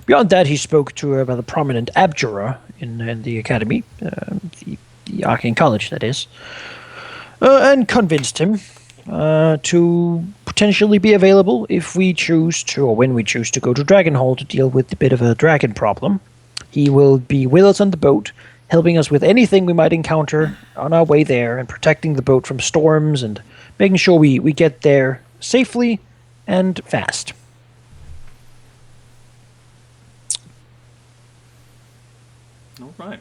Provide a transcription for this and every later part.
Beyond that, he spoke to a rather prominent abjurer in the academy, the Arcane College, that is, and convinced him to potentially be available if we choose to, or when we choose to go to Dragonhall to deal with a bit of a dragon problem. He will be with us on the boat, helping us with anything we might encounter on our way there, and protecting the boat from storms, and making sure we get there safely and fast. All right.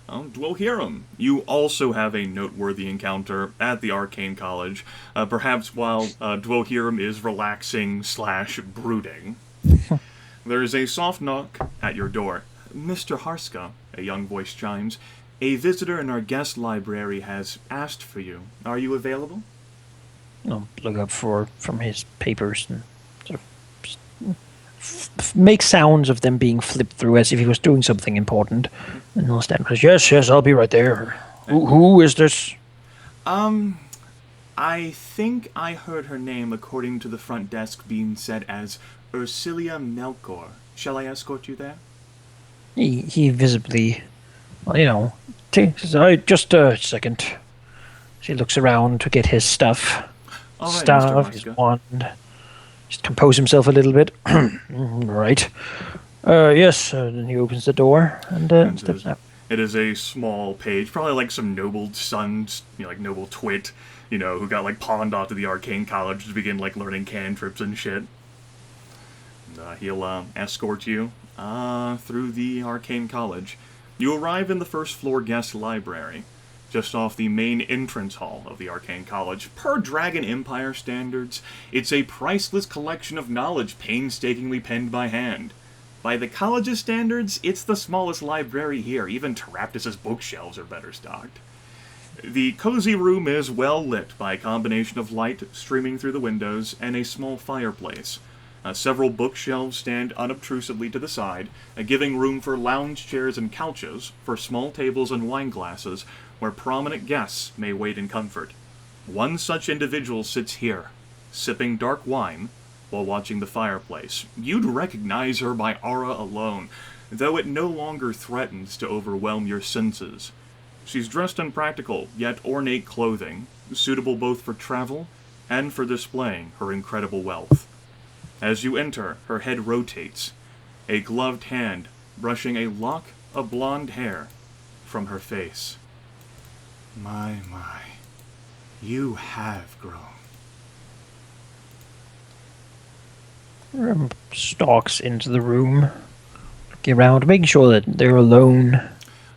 Dwohurim, you also have a noteworthy encounter at the Arcane College, perhaps while Dwohurim is relaxing / brooding. There is a soft knock at your door. Mr. Harsca, a young voice chimes, a visitor in our guest library has asked for you. Are you available? I'll look up from his papers and sort of make sounds of them being flipped through as if he was doing something important. And he'll stand and says, yes, I'll be right there. Who is this? I think I heard her name according to the front desk being said as Ursilia Melkor. Shall I escort you there? He visibly, well, says, just a second. She looks around to get his stuff. All right, Staff, his wand. Just compose himself a little bit. Right. Yes, and he opens the door and steps out. It is a small page, probably like some noble sons, like noble twit, who got like pawned off to the Arcane College to begin like learning cantrips and shit. And, he'll escort you through the Arcane College. You arrive in the first floor guest library, just off the main entrance hall of the Arcane College. Per Dragon Empire standards, it's a priceless collection of knowledge painstakingly penned by hand. By the college's standards, it's the smallest library here. Even Teraptus's bookshelves are better stocked. The cozy room is well lit by a combination of light streaming through the windows and a small fireplace. Several bookshelves stand unobtrusively to the side, giving room for lounge chairs and couches, for small tables and wine glasses, where prominent guests may wait in comfort. One such individual sits here, sipping dark wine, while watching the fireplace. You'd recognize her by aura alone, though it no longer threatens to overwhelm your senses. She's dressed in practical, yet ornate clothing, suitable both for travel and for displaying her incredible wealth. As you enter, her head rotates, a gloved hand brushing a lock of blonde hair from her face. My, you have grown. Stalks into the room, looking around, making sure that they're alone.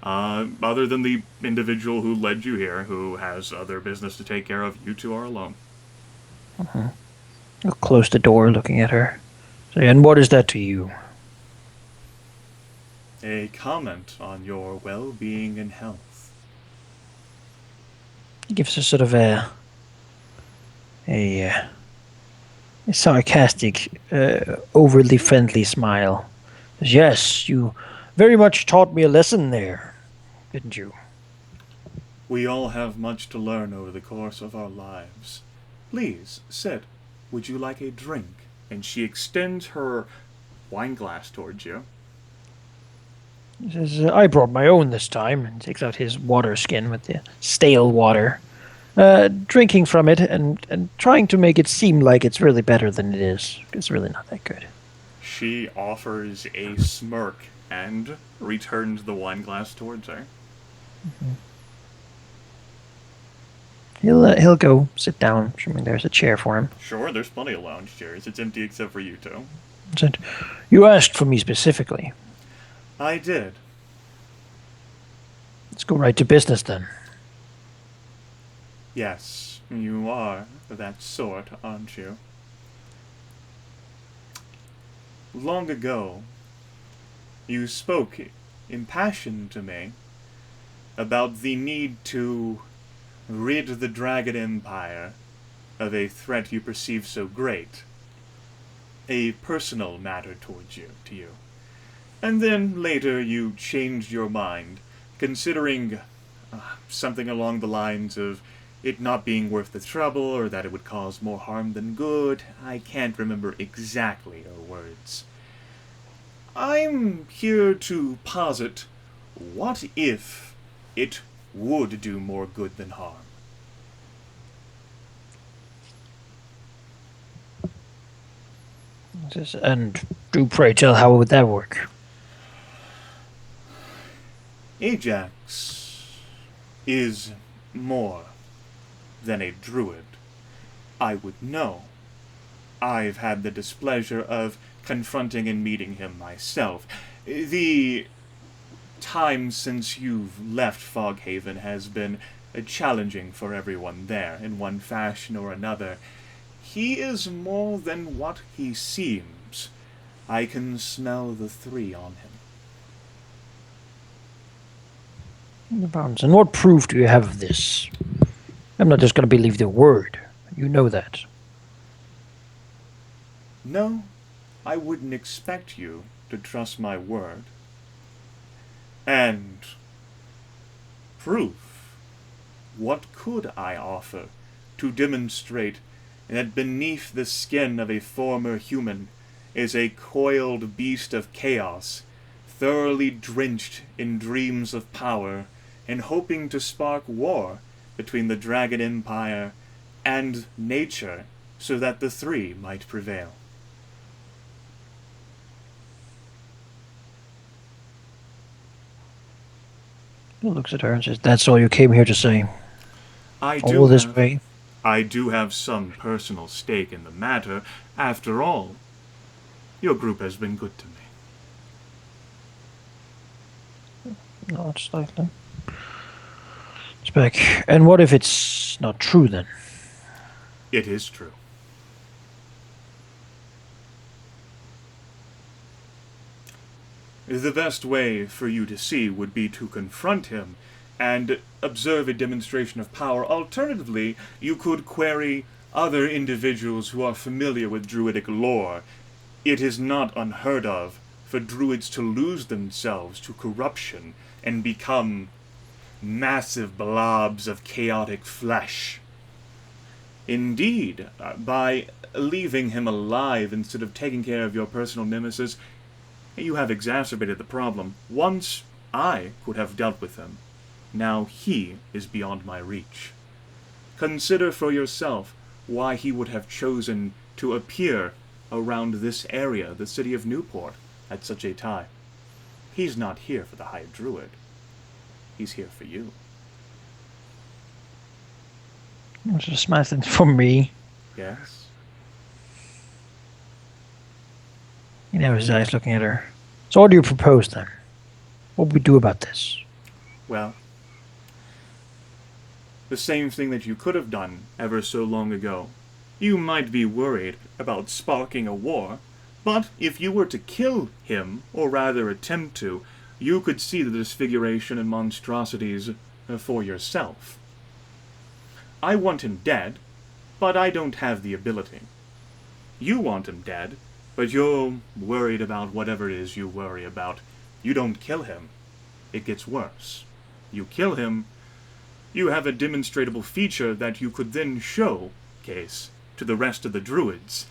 Other than the individual who led you here, who has other business to take care of, you two are alone. I'll close the door, looking at her. Say, and what is that to you? A comment on your well-being and health. He gives her sort of a sarcastic, overly friendly smile. Says, yes, you very much taught me a lesson there, didn't you? We all have much to learn over the course of our lives. Please, sit. Would you like a drink? And she extends her wine glass towards you. He says, I brought my own this time, and takes out his water skin with the stale water. Drinking from it and trying to make it seem like it's really better than it is. It's really not that good. She offers a smirk and returns the wine glass towards her. He'll go sit down, assuming there's a chair for him. Sure, there's plenty of lounge chairs. It's empty except for you two. Said, you asked for me specifically. I did. Let's go right to business then. Yes, you are that sort, aren't you? Long ago, you spoke impassioned to me about the need to rid the Dragon Empire of a threat you perceive so great. A personal matter towards you, to you. And then later you changed your mind, considering something along the lines of it not being worth the trouble, or that it would cause more harm than good. I can't remember exactly your words. I'm here to posit, what if it would do more good than harm? And do pray tell, how would that work? Ajax is more than a druid. I would know. I've had the displeasure of confronting and meeting him myself. The time since you've left Foghaven has been challenging for everyone there, in one fashion or another. He is more than what he seems. I can smell the three on him. And what proof do you have of this? I'm not just going to believe the word. You know that. No, I wouldn't expect you to trust my word. And proof? What could I offer to demonstrate that beneath the skin of a former human is a coiled beast of chaos, thoroughly drenched in dreams of power, and hoping to spark war between the Dragon Empire and nature so that the three might prevail? He looks at her and says, "That's all you came here to say? All this way?" I do have some personal stake in the matter. After all, your group has been good to me. Not slightly. It's back. And what if it's not true then? It is true. The best way for you to see would be to confront him and observe a demonstration of power. Alternatively, you could query other individuals who are familiar with druidic lore. It is not unheard of for druids to lose themselves to corruption and become massive blobs of chaotic flesh. Indeed, by leaving him alive instead of taking care of your personal nemesis, you have exacerbated the problem. Once I could have dealt with him. Now he is beyond my reach. Consider for yourself why he would have chosen to appear around this area, the city of Newport, at such a time. He's not here for the High Druid. He's here for you. It's just my thing for me. Yes? You know, his eyes looking at her. So what do you propose then? What would we do about this? Well, the same thing that you could have done ever so long ago. You might be worried about sparking a war, but if you were to kill him, or rather attempt to, you could see the disfiguration and monstrosities for yourself. I want him dead, but I don't have the ability. You want him dead, but you're worried about whatever it is you worry about. You don't kill him. It gets worse. You kill him, you have a demonstrable feature that you could then showcase to the rest of the druids,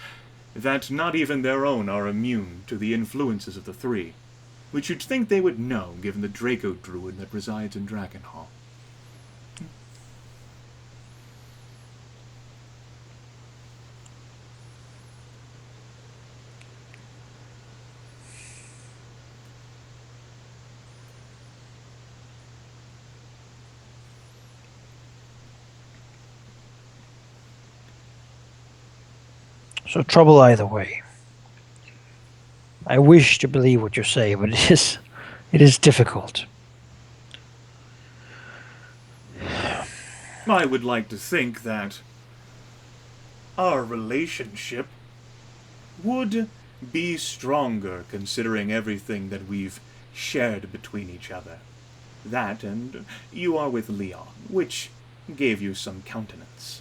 that not even their own are immune to the influences of the three, which you'd think they would know given the Draco druid that resides in Dragonhall. So trouble either way. I wish to believe what you say, but it is difficult. I would like to think that our relationship would be stronger considering everything that we've shared between each other. That, and you are with Leon, which gave you some countenance.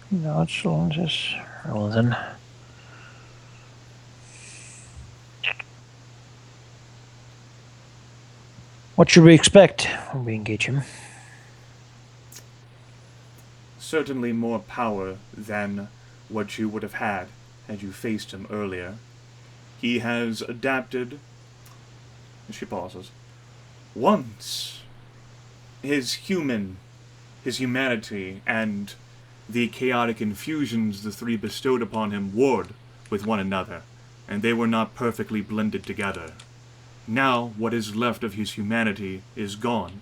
No, it's just well then. What should we expect when we engage him? Certainly more power than what you would have had had you faced him earlier. He has adapted. She pauses. Once, his humanity, and the chaotic infusions the three bestowed upon him warred with one another, and they were not perfectly blended together. Now, what is left of his humanity is gone,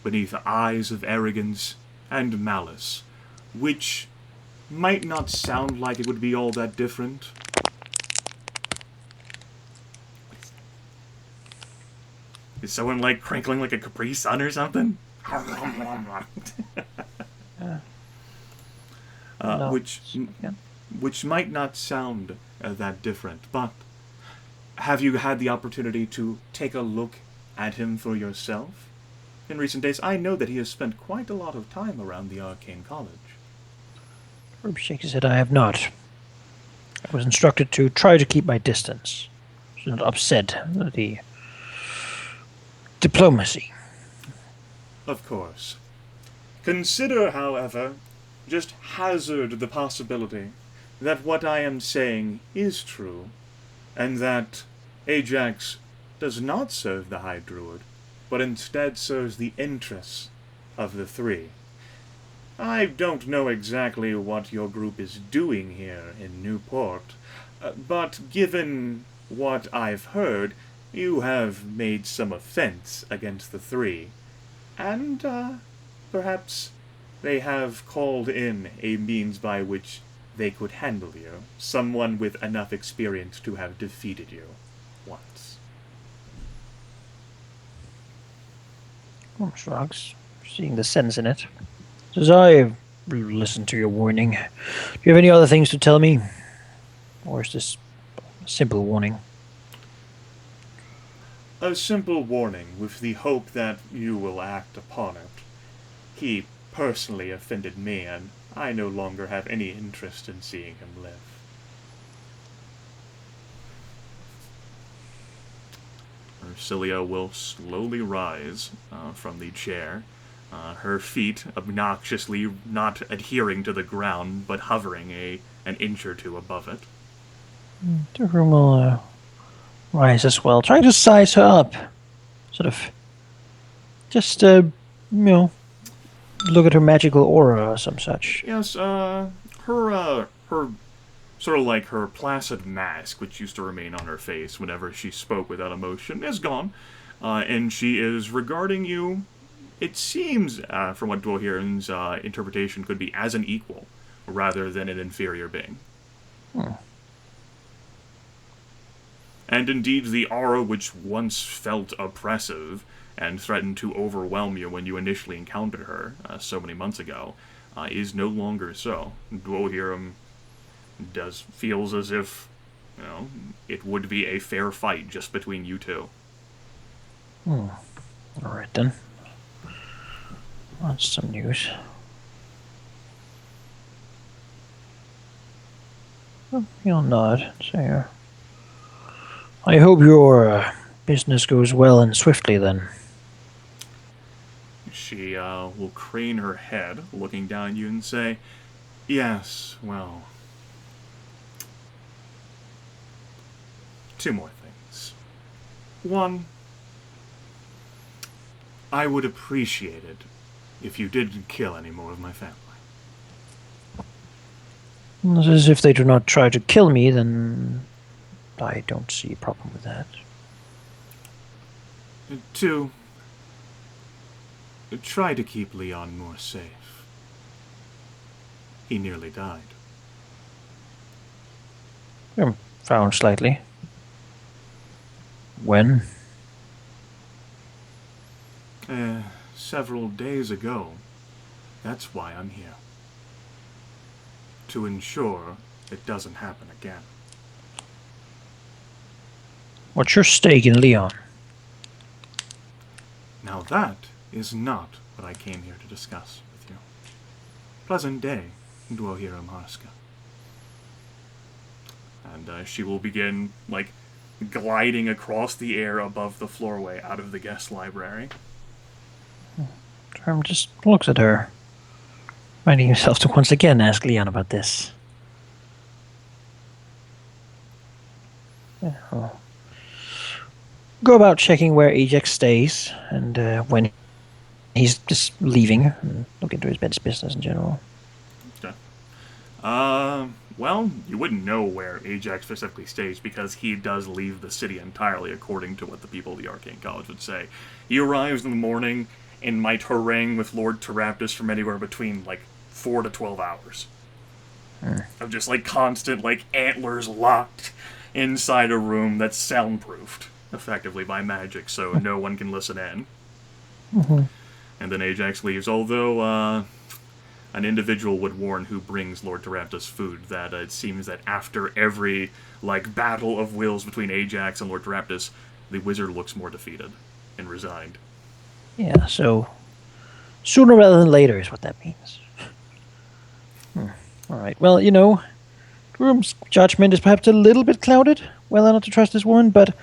beneath eyes of arrogance and malice, which might not sound like it would be all that different. Is someone, like, crinkling like a Capri Sun or something? No. Which might not sound that different, but have you had the opportunity to take a look at him for yourself? In recent days, I know that he has spent quite a lot of time around the Arcane College. Gryph shakes his head. I have not. I was instructed to try to keep my distance. To not upset the diplomacy. Of course. Consider, however, just hazard the possibility that what I am saying is true, and that Ajax does not serve the High Druid, but instead serves the interests of the three. I don't know exactly what your group is doing here in Newport, but given what I've heard, you have made some offense against the three, and perhaps they have called in a means by which they could handle you, someone with enough experience to have defeated you once. Shrugs, seeing the sense in it. Says, I listened to your warning. Do you have any other things to tell me? Or is this a simple warning? A simple warning with the hope that you will act upon it. He personally offended me, and I no longer have any interest in seeing him live. Arcelia will slowly rise from the chair, her feet obnoxiously not adhering to the ground, but hovering an inch or two above it. Dwohurim will rise as well. Try to size her up. Sort of. Just, look at her magical aura or some such. Yes, her sort of like her placid mask, which used to remain on her face whenever she spoke without emotion, is gone, and she is regarding you, it seems, from what Dwohurim's interpretation, could be as an equal, rather than an inferior being. And indeed, the aura which once felt oppressive and threatened to overwhelm you when you initially encountered her so many months ago, is no longer so. Dwohurim feels as if, it would be a fair fight just between you two. Alright then. That's some news. He'll nod. Say, I hope your business goes well and swiftly then. She will crane her head, looking down at you, and say, yes, well, two more things. One, I would appreciate it if you didn't kill any more of my family. As if they do not try to kill me, then I don't see a problem with that. Two, try to keep Leon more safe. He nearly died. Frowned slightly. When? Several days ago. That's why I'm here. To ensure it doesn't happen again. What's your stake in Leon? Now that is not what I came here to discuss with you. Pleasant day, Dwohurim Harsca. And she will begin, gliding across the air above the floorway out of the guest library. Dwohurim just looks at her, finding himself to once again ask Leon about this. Go about checking where Ajax stays and when he's just leaving, and look into his business in general. Okay. Well, you wouldn't know where Ajax specifically stays because he does leave the city entirely, according to what the people of the Arcane College would say. He arrives in the morning and might harangue with Lord Teraptus from anywhere between, 4 to 12 hours. Of just, constant, antlers locked inside a room that's soundproofed, effectively, by magic, so no one can listen in. And then Ajax leaves, although, an individual would warn who brings Lord Teraptus food that it seems that after every, battle of wills between Ajax and Lord Teraptus, the wizard looks more defeated and resigned. Yeah, so sooner rather than later is what that means. All right. Well, Groom's judgment is perhaps a little bit clouded, whether not to trust this woman, but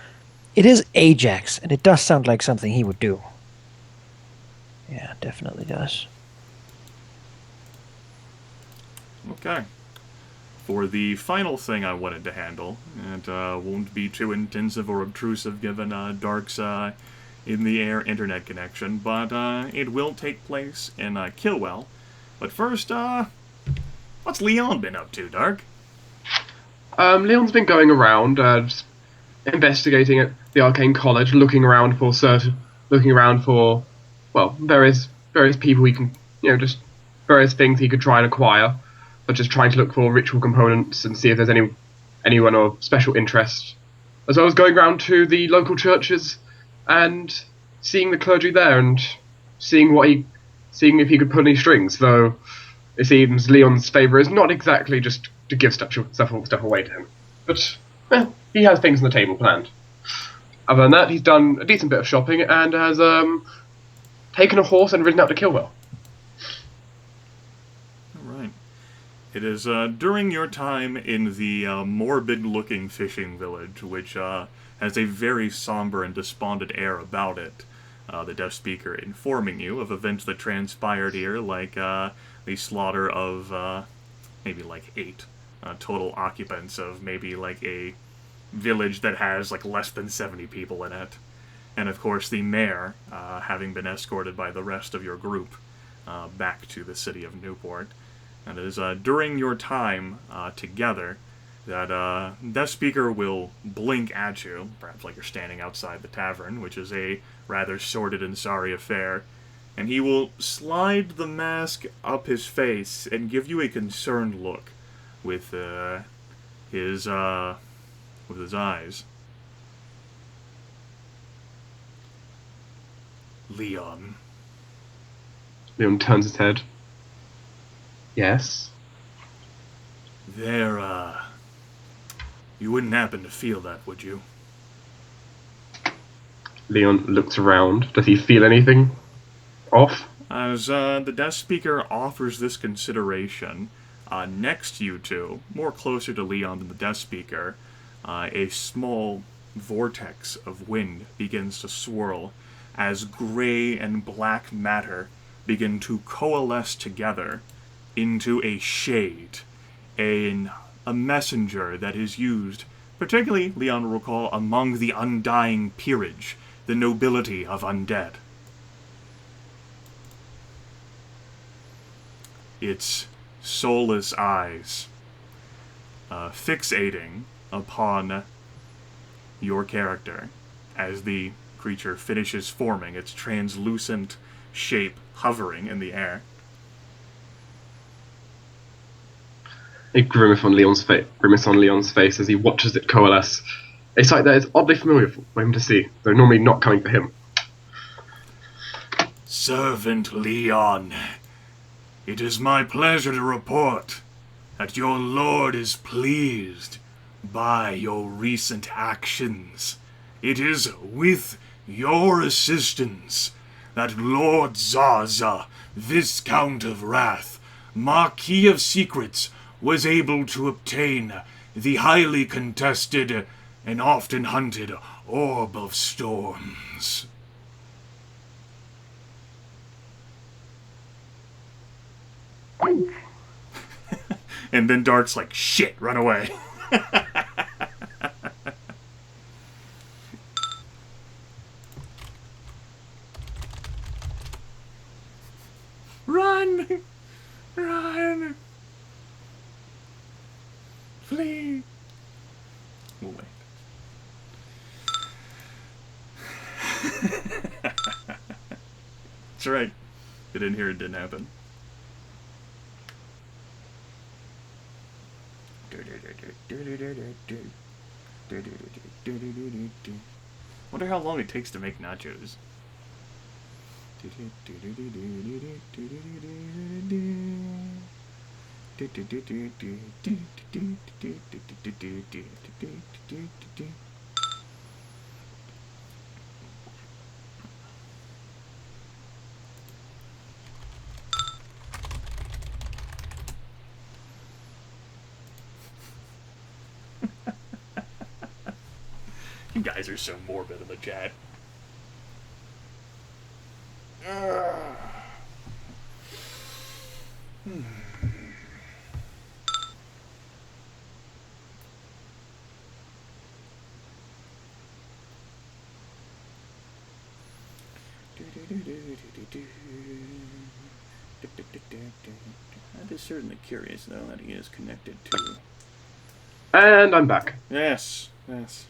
it is Ajax, and it does sound like something he would do. Yeah, definitely does. Okay. For the final thing I wanted to handle, it won't be too intensive or obtrusive given Dark's in the air internet connection, but it will take place in Kilwell. But first, what's Leon been up to, Dark? Leon's been going around, just investigating at the Arcane College, looking around for various people he can, just various things he could try and acquire, such as trying to look for ritual components and see if there's anyone of special interest, as well as going around to the local churches and seeing the clergy there and seeing if he could pull any strings. Though it seems Leon's favour is not exactly just to give stuff away to him, but he has things on the table planned. Other than that, he's done a decent bit of shopping and has taken a horse and ridden out to Kilwell. Alright. It is during your time in the morbid-looking fishing village, which has a very somber and despondent air about it, the deaf speaker informing you of events that transpired here, like the slaughter of maybe 8 total occupants of maybe a village that has less than 70 people in it. And of course the mayor having been escorted by the rest of your group back to the city of Newport. And it is during your time together that Deaf Speaker will blink at you, perhaps like you're standing outside the tavern, which is a rather sordid and sorry affair, and he will slide the mask up his face and give you a concerned look with his eyes. Leon. Leon turns his head. Yes? You wouldn't happen to feel that, would you? Leon looks around. Does he feel anything off? As the deaf speaker offers this consideration, next to you two, more closer to Leon than the deaf speaker, a small vortex of wind begins to swirl as gray and black matter begin to coalesce together into a shade, a messenger that is used, particularly, Leon will recall, among the undying peerage, the nobility of undead. Its soulless eyes fixating upon your character as the creature finishes forming, its translucent shape hovering in the air. A grimace on Leon's face as he watches it coalesce. A sight that is oddly familiar for him to see, though normally not coming for him. Servant Leon, it is my pleasure to report that your lord is pleased by your recent actions. It is with your assistance that Lord Zaza, Viscount of Wrath, Marquis of Secrets, was able to obtain the highly contested and often hunted Orb of Storms. And then Dark's like, shit, run away. We'll wait. That's right. If you didn't hear, it didn't happen. Wonder how long it takes to make nachos. You guys are so morbid in the chat. That is certainly curious, though, that he is connected to... And I'm back. Yes, yes.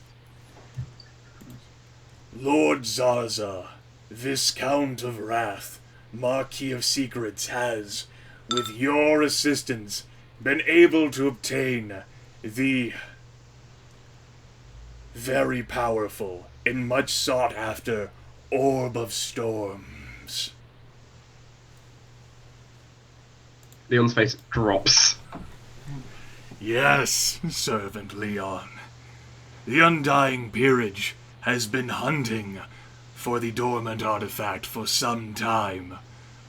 Lord Zaza, Viscount of Wrath, Marquis of Secrets, has, with your assistance, been able to obtain the very powerful and much sought after Orb of Storms. Leon's face drops. Yes, Servant Leon. The Undying Peerage has been hunting for the dormant artifact for some time,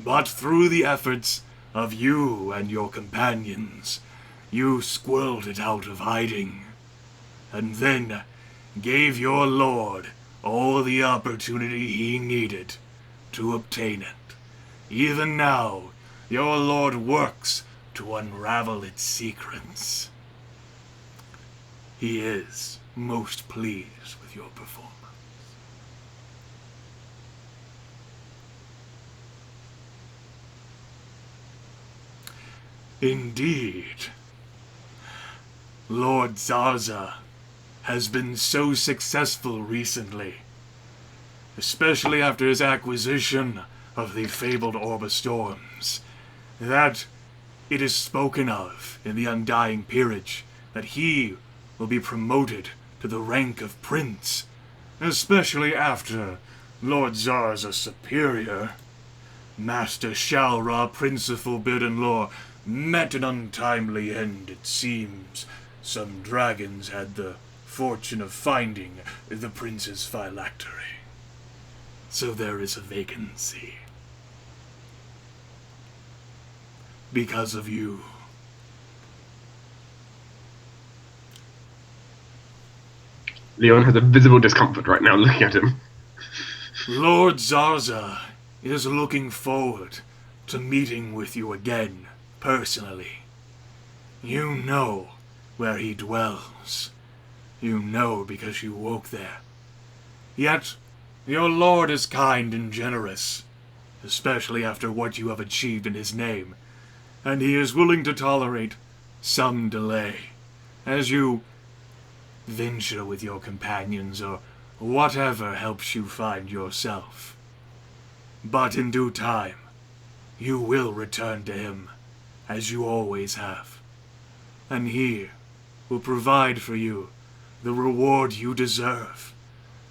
but through the efforts of you and your companions, you squirreled it out of hiding, and then gave your lord all the opportunity he needed to obtain it. Even now, your lord works to unravel its secrets. He is most pleased with your performance. Indeed, Lord Zaza has been so successful recently, especially after his acquisition of the fabled Orb of Storms, that it is spoken of in the Undying Peerage that he will be promoted to the rank of Prince, especially after Lord Zaza's superior, Master Shalra, Prince of Forbidden Lore, met an untimely end, it seems. Some dragons had the fortune of finding the prince's phylactery. So there is a vacancy. Because of you. Leon has a visible discomfort right now looking at him. Lord Zaza is looking forward to meeting with you again, personally. You know where he dwells. You know because you woke there. Yet, your lord is kind and generous, especially after what you have achieved in his name, and he is willing to tolerate some delay, as you venture with your companions or whatever helps you find yourself. But in due time, you will return to him, as you always have, and he will provide for you the reward you deserve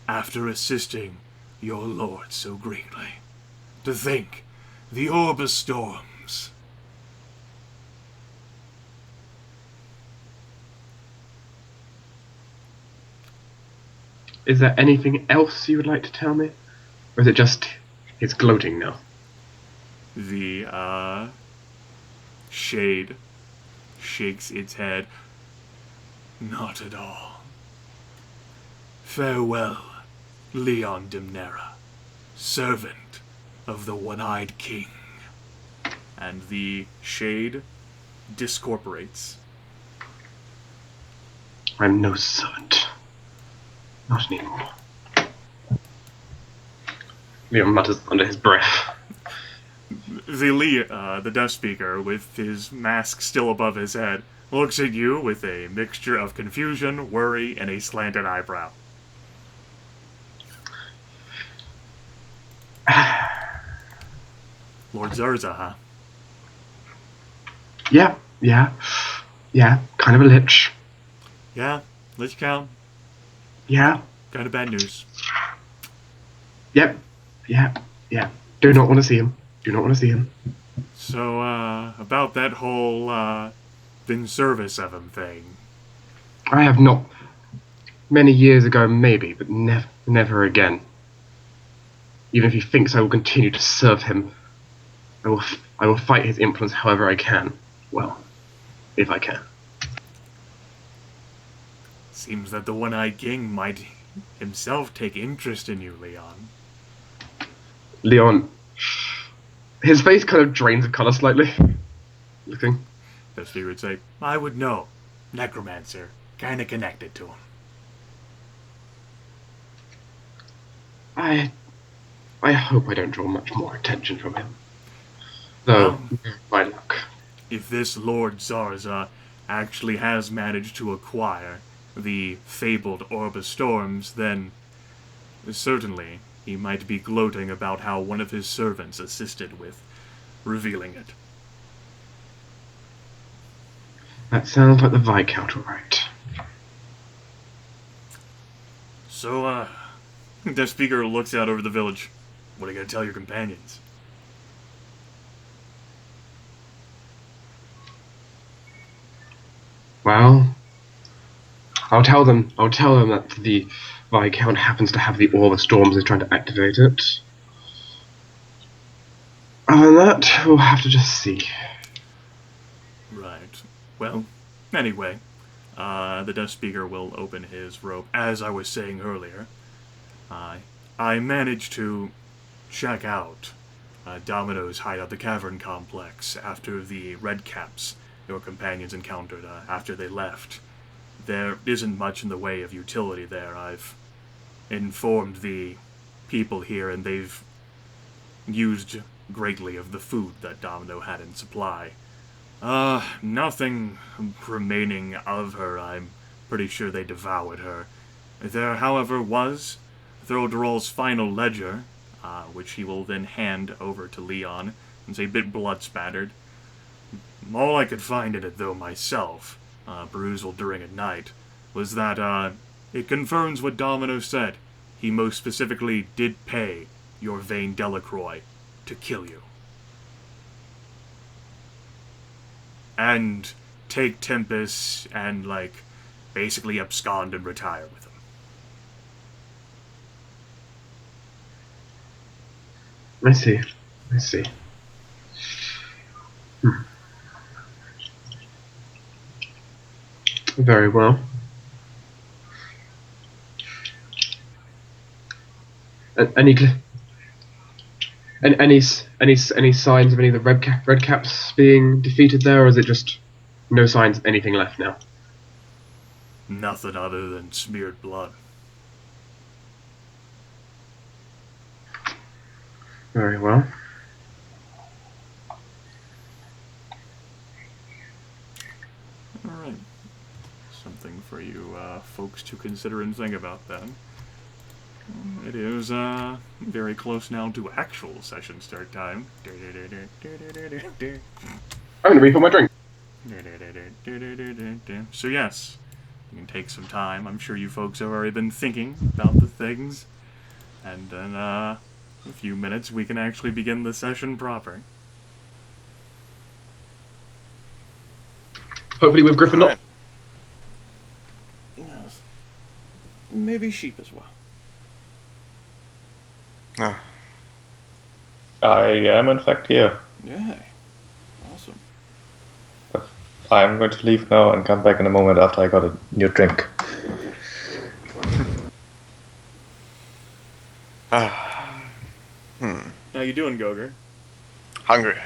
after assisting your lord so greatly. To think, the Orb of Storms. Is there anything else you would like to tell me? Or is it just his gloating now? The, Shade shakes its head. Not at all. Farewell, Leon Demnera, servant of the One-Eyed King. And the Shade discorporates. I'm no servant. Not anymore. Leon mutters under his breath. The Deaf Speaker, with his mask still above his head, looks at you with a mixture of confusion, worry, and a slanted eyebrow. Lord Zurza, huh? Yeah, kind of a lich. Yeah, Lich Count. Yeah, Kind of bad news. yep, yeah. Do not want to see him. So, about that whole, in service of him thing. I have not. Many years ago, maybe, but never again. Even if he thinks I will continue to serve him, I will fight his influence however I can. Well, if I can. Seems that the One-Eyed King might himself take interest in you, Leon. Leon, his face kind of drains of color slightly. Looking. Death Speaker would say, I would know. Necromancer. Kinda connected to him. I hope I don't draw much more attention from him. Though, by luck. If this Lord Zarza actually has managed to acquire the fabled Orb of Storms, then certainly he might be gloating about how one of his servants assisted with revealing it. That sounds like the Viscount, alright. So, Death Speaker looks out over the village. What are you gonna tell your companions? Well, I'll tell them that the Viscount happens to have the Orb of Storms and is trying to activate it. Other than that, we'll have to just see. Right. Well, anyway, the Death Speaker will open his robe. As I was saying earlier, I managed to check out Domino's hideout, the Cavern Complex, after the Redcaps your companions encountered after they left. There isn't much in the way of utility there. I've informed the people here, and they've used greatly of the food that Domino had in supply. Nothing remaining of her. I'm pretty sure they devoured her. There, however, was Throderall's final ledger, which he will then hand over to Leon. It's a bit blood-spattered. All I could find in it, though, myself, perusal during a night, was that, it confirms what Domino said. He most specifically did pay your Vayne Delacroix to kill you. And take Tempus and, basically abscond and retire with him. I see. Very well. Any signs of any of the redcaps being defeated there, or is it just no signs of anything left now? Nothing other than smeared blood. Very well. Alright. Something for you folks to consider and think about then. It is very close now to actual session start time. I'm gonna refill my drink. So yes, you can take some time. I'm sure you folks have already been thinking about the things. And then, a few minutes, we can actually begin the session proper. Hopefully with Gryph not. Yes. Maybe sheep as well. No. I am in fact here. Yeah. Awesome. But I'm going to leave now and come back in a moment after I got a new drink. How you doing, Goger? Hungry.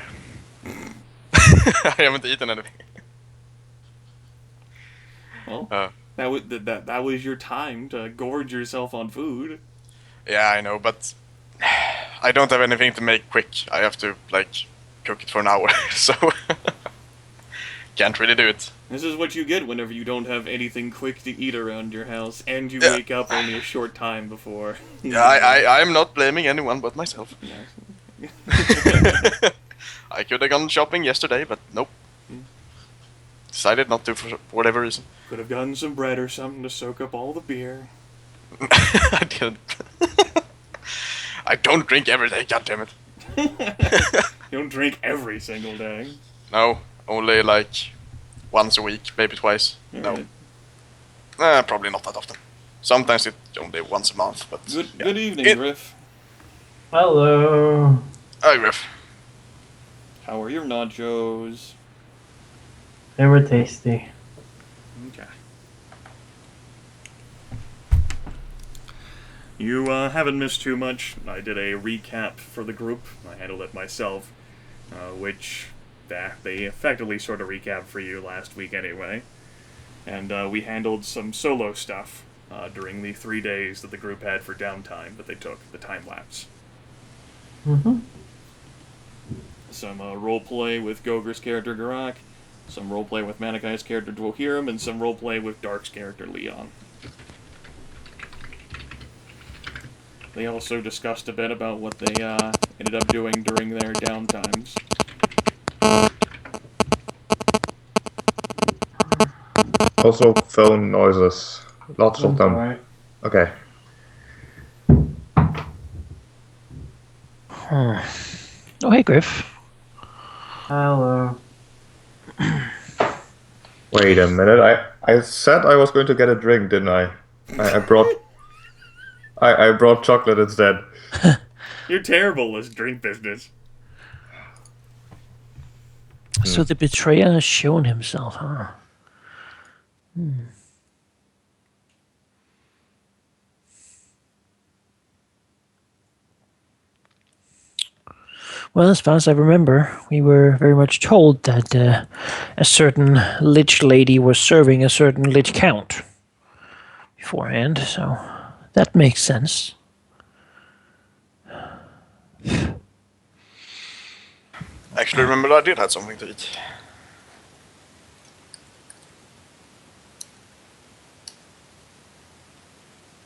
I haven't eaten anything. Well, that was your time to gorge yourself on food. Yeah, I know, but I don't have anything to make quick. I have to, cook it for an hour, so can't really do it. This is what you get whenever you don't have anything quick to eat around your house, and you wake up only a short time before. I'm not blaming anyone but myself. I could have gone shopping yesterday, but nope. Decided not to for whatever reason. Could have gotten some bread or something to soak up all the beer. I didn't. I don't drink every day, goddammit. You don't drink every single day. No, only like once a week, maybe twice. Alright. No. Probably not that often. Sometimes it's only once a month, but... Good evening, Gryph. Hello. Hi, Gryph. How are your nachos? They were tasty. Okay. You haven't missed too much. I did a recap for the group. I handled it myself, which they effectively sort of recapped for you last week anyway. And we handled some solo stuff during the 3 days that the group had for downtime that they took, the time lapse. Mm-hmm. Some roleplay with Goger's character Geráck, some roleplay with Manaki's character Dwohurim, and some roleplay with Dark's character Leon. They also discussed a bit about what they ended up doing during their downtimes. Also, phone noises. Lots of them. Alright. Okay. Oh, hey, Gryph. Hello. Wait a minute. I said I was going to get a drink, didn't I? I brought... I brought chocolate instead. You're terrible at drink business. So the betrayer has shown himself, huh? Well, as far as I remember, we were very much told that a certain lich lady was serving a certain lich count beforehand, so that makes sense. Actually, remember I did have something to eat.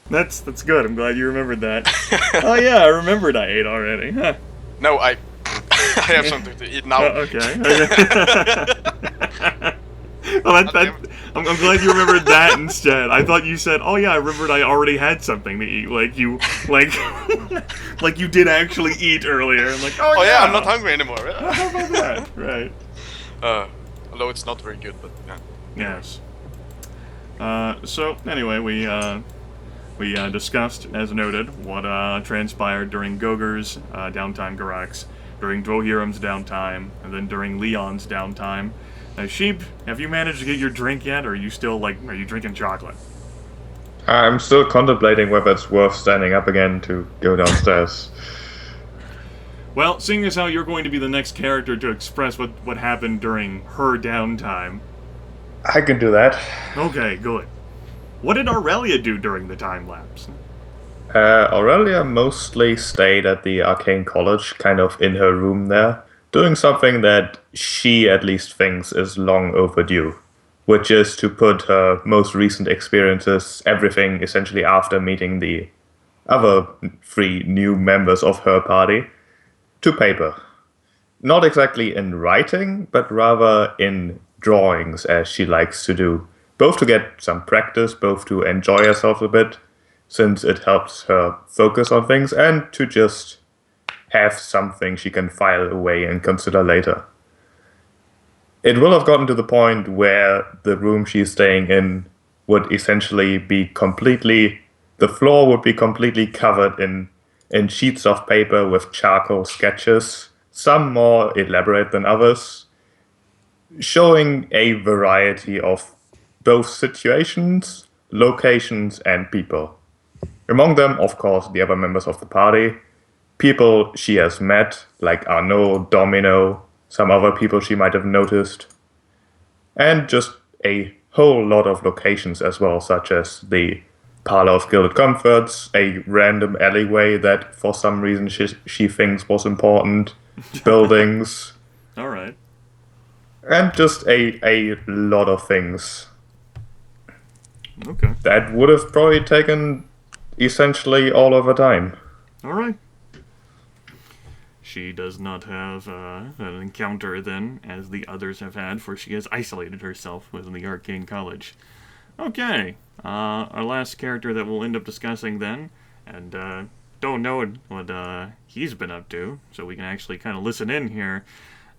That's good. I'm glad you remembered that. Oh yeah, I remembered I ate already. Huh. No, I have something to eat now. Okay. Well, I'm glad you remembered that instead. I thought you said, "Oh yeah, I remembered I already had something to eat." Like you you did actually eat earlier. I'm like, Oh yeah, I'm not hungry anymore. How about that? Right. Although it's not very good, but yeah. Yes. So anyway, we discussed, as noted, what transpired during Goger's downtime, Geráck's, during Dwohurim's downtime, and then during Leon's downtime. Sheep, have you managed to get your drink yet, or are you still, are you drinking chocolate? I'm still contemplating whether it's worth standing up again to go downstairs. Well, seeing as how you're going to be the next character to express what happened during her downtime... I can do that. Okay, good. What did Aurelia do during the time lapse? Aurelia mostly stayed at the Arcane College, kind of in her room there, doing something that she at least thinks is long overdue, which is to put her most recent experiences, everything essentially after meeting the other 3 new members of her party, to paper. Not exactly in writing, but rather in drawings, as she likes to do. Both to get some practice, both to enjoy herself a bit, since it helps her focus on things, and to just have something she can file away and consider later. It will have gotten to the point where the room she's staying in would essentially be the floor would be completely covered in sheets of paper with charcoal sketches, some more elaborate than others, showing a variety of both situations, locations, and people. Among them, of course, the other members of the party, people she has met, like Arnaud, Domino, some other people she might have noticed, and just a whole lot of locations as well, such as the Parlor of Gilded Comforts, a random alleyway that for some reason she thinks was important, buildings, All right. And just a lot of things Okay. that would have probably taken essentially all of her time. All right. She does not have an encounter then, as the others have had, for she has isolated herself within the Arcane College. Okay. Our last character that we'll end up discussing then, and don't know what he's been up to, so we can actually kind of listen in here.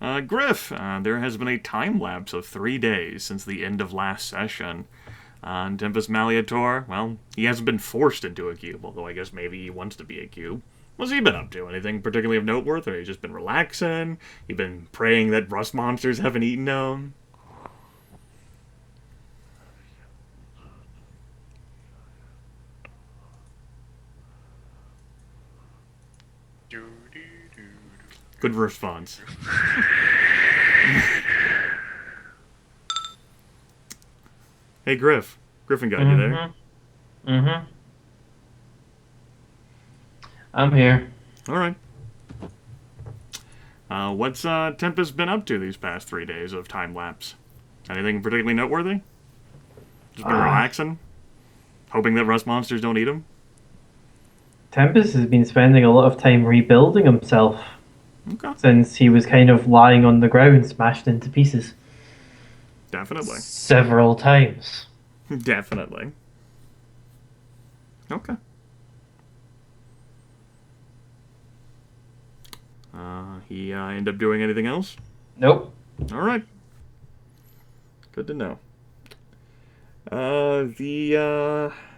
Gryph, there has been a time lapse of 3 days since the end of last session. Tempus Malleator, well, he hasn't been forced into a cube, although I guess maybe he wants to be a cube. What's he been up to? Anything particularly of noteworthy? Or he's just been relaxing? He's been praying that rust monsters haven't eaten him? Good response. Hey, Gryph. Griffin got you there. Mm-hmm. I'm here. All right. What's Tempus been up to these past 3 days of time lapse? Anything particularly noteworthy? Just been relaxing? Hoping that rust monsters don't eat him? Tempus has been spending a lot of time rebuilding himself Okay. since he was kind of lying on the ground, smashed into pieces Definitely. several times. Definitely. Okay. He end up doing anything else? Nope. All right. Good to know.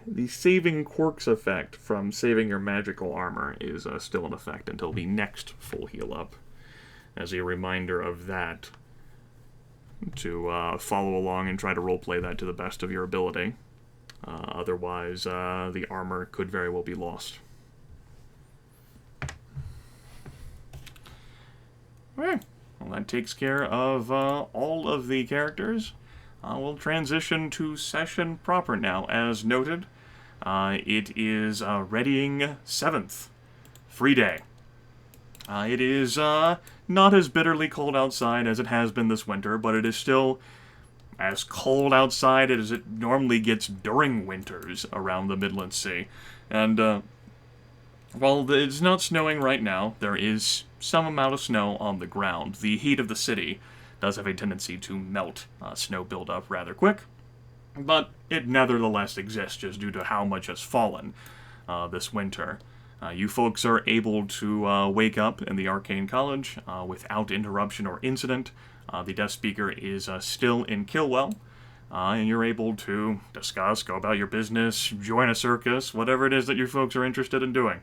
The saving quirks effect from saving your magical armor is still in effect until the next full heal up. As a reminder of that, to follow along and try to roleplay that to the best of your ability. Otherwise, the armor could very well be lost. Okay, well, that takes care of all of the characters. We'll transition to session proper now. As noted, it is readying 7th. Free day. It is not as bitterly cold outside as it has been this winter, but it is still as cold outside as it normally gets during winters around the Midland Sea. And while it's not snowing right now, there is some amount of snow on the ground. The heat of the city does have a tendency to melt snow buildup rather quick, but it nevertheless exists just due to how much has fallen this winter. You folks are able to wake up in the Arcane College without interruption or incident. The desk speaker is still in Kilwell, and you're able to discuss, go about your business, join a circus, whatever it is that you folks are interested in doing.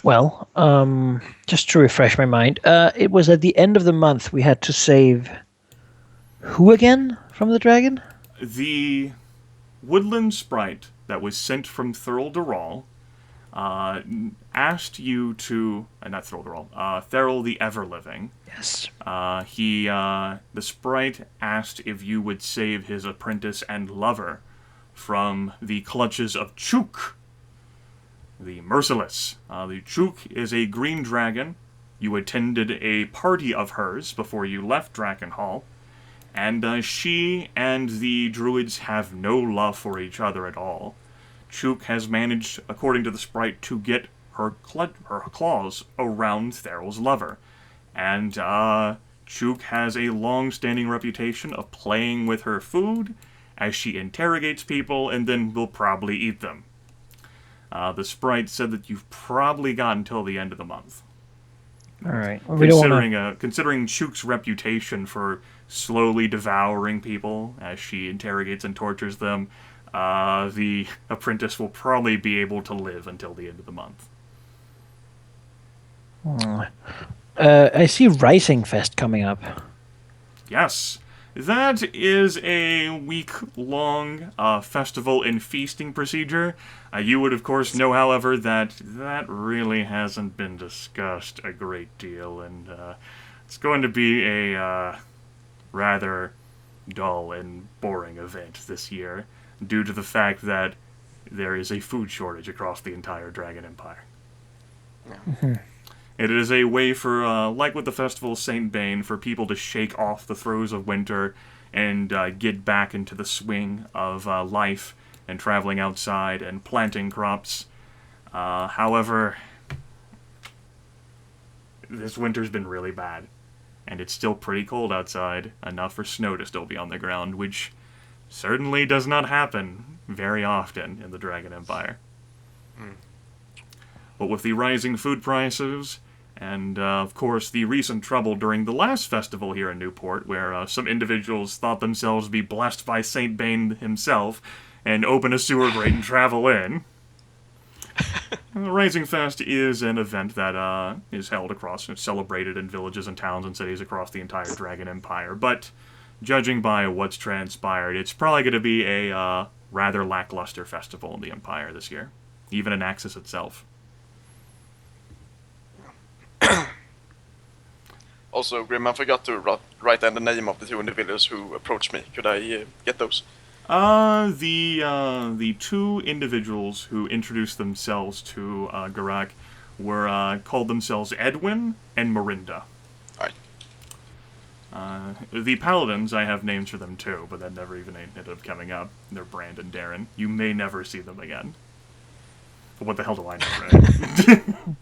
Well, just to refresh my mind, it was at the end of the month we had to save who again from the dragon? The woodland sprite that was sent from Thurl Dural asked you to... not Thurl Dural, Thurl the Everliving. Yes. The sprite asked if you would save his apprentice and lover from the clutches of Chook, the Merciless. The Chook is a green dragon. You attended a party of hers before you left Drakenhall, and she and the druids have no love for each other at all. Chook has managed, according to the sprite, to get her claws around Theryl's lover. And Chook has a long-standing reputation of playing with her food as she interrogates people and then will probably eat them. The sprite said that you've probably got until the end of the month. All right. Well, we don't wanna... Considering Chook's reputation for slowly devouring people as she interrogates and tortures them, the apprentice will probably be able to live until the end of the month. I see Rising Fest coming up. Yes. That is a week-long festival and feasting procedure. You would, of course, know, however, that really hasn't been discussed a great deal, and it's going to be a rather dull and boring event this year, due to the fact that there is a food shortage across the entire Dragon Empire. Yeah. It is a way for, like with the Festival of Saint Bane, for people to shake off the throes of winter and get back into the swing of life and traveling outside and planting crops. However, this winter's been really bad, and it's still pretty cold outside, enough for snow to still be on the ground, which certainly does not happen very often in the Dragon Empire. But with the rising food prices, and of course the recent trouble during the last festival here in Newport, where some individuals thought themselves to be blessed by Saint Bane himself, and open a sewer grate and travel in. The Rising Fest is an event that is held across, celebrated in villages and towns and cities across the entire Dragon Empire, but judging by what's transpired, it's probably going to be a rather lackluster festival in the Empire this year, even in Axis itself. Also, Grim, I forgot to write down the name of the two individuals who approached me. Could I get those? The two individuals who introduced themselves to Geráck were called themselves Edwin and Mirinda. Alright. The Paladins, I have names for them too, but that never even ended up coming up. They're Brand and Darren. You may never see them again. But what the hell do I know, right?